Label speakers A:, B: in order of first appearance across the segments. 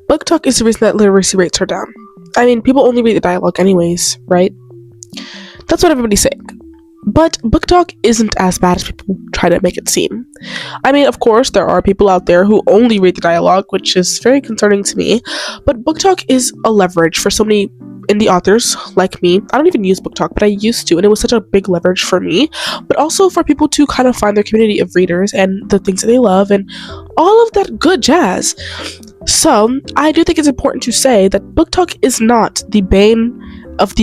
A: Booktok is the reason that literacy rates are down. I mean, people only read the dialogue anyways, right? That's what everybody's saying. But Booktok isn't as bad as people try to make it seem. I mean, of course, there are people out there who only read the dialogue, which is very concerning to me. But Booktok is a leverage for so many indie authors like me. I don't even use Booktok, but I used to, and it was such a big leverage for me. But also for people to kind of find their community of readers and the things that they love and all of that good jazz. So I do think it's important to say that Booktok is not the bane of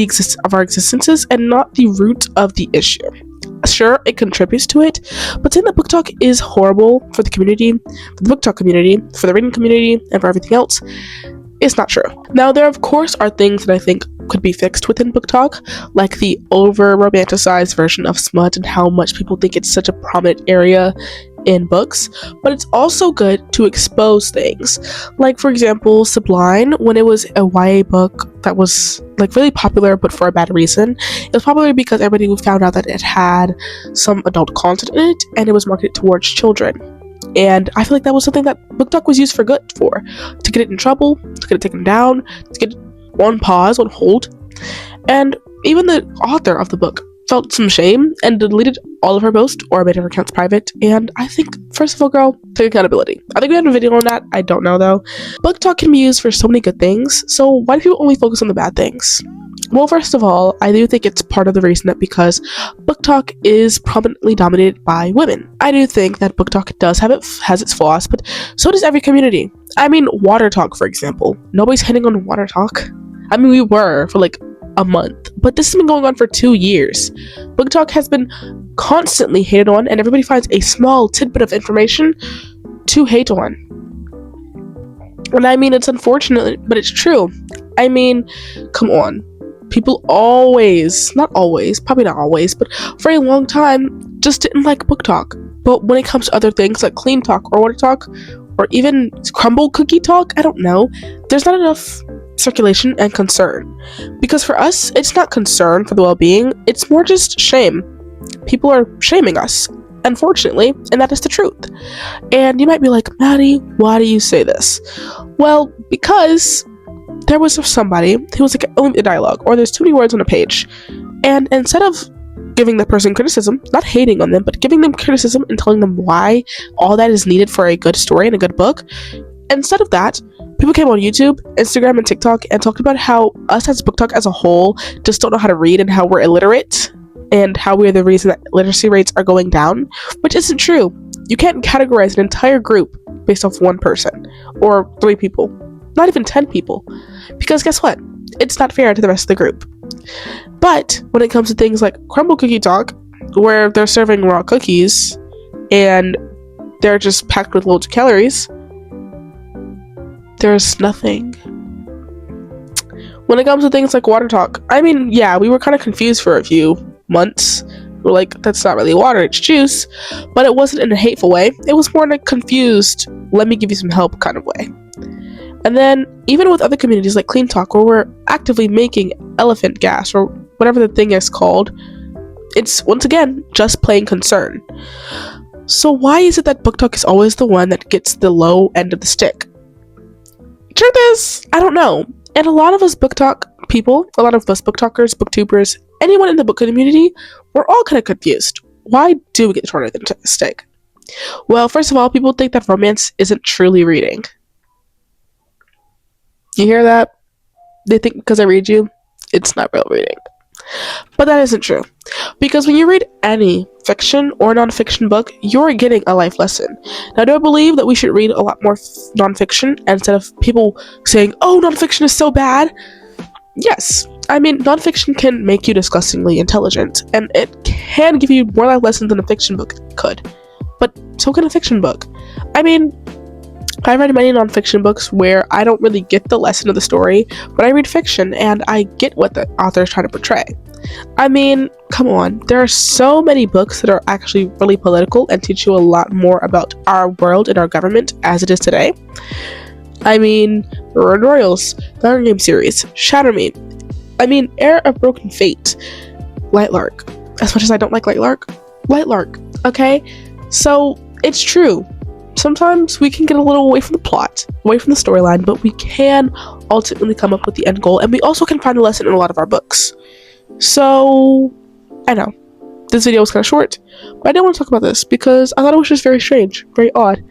A: our existences and not the root of the issue. Sure, it contributes to it, but saying that Booktok is horrible for the community, for the Booktok community, for the reading community, and for everything else is not true. Now, there of course are things that I think could be fixed within Booktok, like the over-romanticized version of smut and how much people think it's such a prominent area in books, but it's also good to expose things. Like, for example, Sublime, when it was a YA book that was like really popular but for a bad reason. It was popular because everybody found out that it had some adult content in it and it was marketed towards children. And I feel like that was something that Booktok was used for good for. To get it in trouble, to get it taken down, to get it on pause, on hold. And even the author of the book felt some shame and deleted all of her posts or made her accounts private. And I think, first of all, girl, take accountability. I think we have a video on that. I don't know though. Booktok can be used for so many good things. So why do people only focus on the bad things? Well, first of all, I do think it's part of the reason that because Booktok is prominently dominated by women. I do think that Booktok has its flaws, but so does every community. I mean, Water Talk, for example. Nobody's hitting on Water Talk. I mean, we were for like a month, but this has been going on for 2 years. Booktok has been constantly hated on, and everybody finds a small tidbit of information to hate on. And I mean, it's unfortunate, but it's true. I mean, come on. People not always, but for a long time, just didn't like Booktok. But when it comes to other things like Clean Talk or Water Talk, or even Crumble Cookie Talk, I don't know, there's not enough circulation and concern. Because for us, it's not concern for the well-being, it's more just shame. People are shaming us, unfortunately, and that is the truth. And you might be like, Maddie, why do you say this? Well, because there was somebody who was like, only a dialogue, or there's too many words on a page. And instead of giving the person criticism, not hating on them, but giving them criticism and telling them why all that is needed for a good story and a good book, instead of that, people came on YouTube, Instagram, and TikTok and talked about how us as Booktok as a whole just don't know how to read and how we're illiterate and how we're the reason that literacy rates are going down, which isn't true. You can't categorize an entire group based off one person or 3 people, not even 10 people, because guess what? It's not fair to the rest of the group. But when it comes to things like Crumble Cookie Talk, where they're serving raw cookies and they're just packed with loads of calories, there's nothing. When it comes to things like Water Talk, I mean, yeah, we were kind of confused for a few months. We're like, that's not really water, it's juice. But it wasn't in a hateful way. It was more in a confused, let me give you some help kind of way. And then, even with other communities like Clean Talk, where we're actively making elephant gas, or whatever the thing is called, it's, once again, just plain concern. So why is it that Booktok is always the one that gets the low end of the stick? Truth is, I don't know. And a lot of us Booktok people, a lot of us Booktokers, Booktubers, anyone in the book community, we're all kind of confused. Why do we get the short end of the stick? Well, first of all, people think that romance isn't truly reading. You hear that? They think because I read you, it's not real reading. But that isn't true. Because when you read any fiction or non-fiction book, you're getting a life lesson. Now, do I believe that we should read a lot more non-fiction instead of people saying, oh, non-fiction is so bad? Yes. I mean, non-fiction can make you disgustingly intelligent, and it can give you more life lessons than a fiction book could. But so can a fiction book. I mean, I've read many non-fiction books where I don't really get the lesson of the story, but I read fiction and I get what the author is trying to portray. I mean, come on, there are so many books that are actually really political and teach you a lot more about our world and our government as it is today. I mean, Road Royals, the Hunger Games series, Shatter Me, I mean, Heir of Broken Fate, Lightlark. As much as I don't like Lightlark, okay? So, it's true. sometimes we can get a little away from the plot, away from the storyline, but we can ultimately come up with the end goal, and we also can find a lesson in a lot of our books. So, I know, this video was kind of short, but I did want to talk about this because I thought it was just very strange, very odd.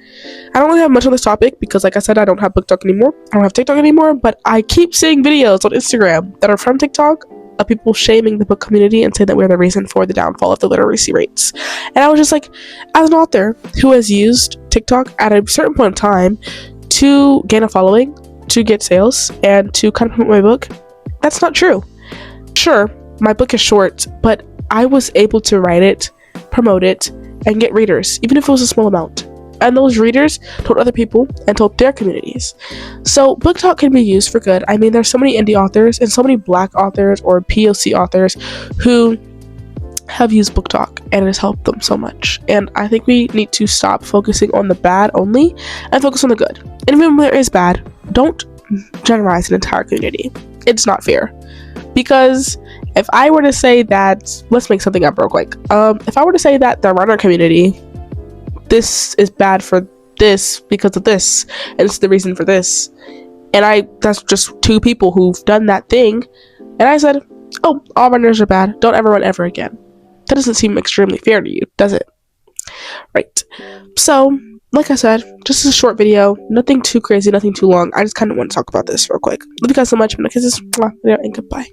A: I don't really have much on this topic because, like I said, I don't have Booktok anymore. I don't have TikTok anymore, but I keep seeing videos on Instagram that are from TikTok of people shaming the book community and saying that we're the reason for the downfall of the literacy rates. And I was just like, as an author who has used TikTok at a certain point in time to gain a following, to get sales, and to kind of promote my book, that's not true. Sure, my book is short, but I was able to write it, promote it, and get readers, even if it was a small amount. And those readers told other people and told their communities. So Booktok can be used for good. I mean, there's so many indie authors and so many Black authors or POC authors who have used Booktok, and it has helped them so much. And I think we need to stop focusing on the bad only and focus on the good. And even when there is bad, don't generalize an entire community. It's not fair. Because if I were to say that, let's make something up real quick. If I were to say that the runner community, this is bad for this because of this, and it's the reason for this, and that's just two people who've done that thing, and I said, oh, all runners are bad, don't ever run ever again. That doesn't seem extremely fair to you, does it? Right. So, like I said, just a short video, nothing too crazy, nothing too long. I just kind of want to talk about this real quick. Love you guys so much. I'm gonna kiss this, and goodbye.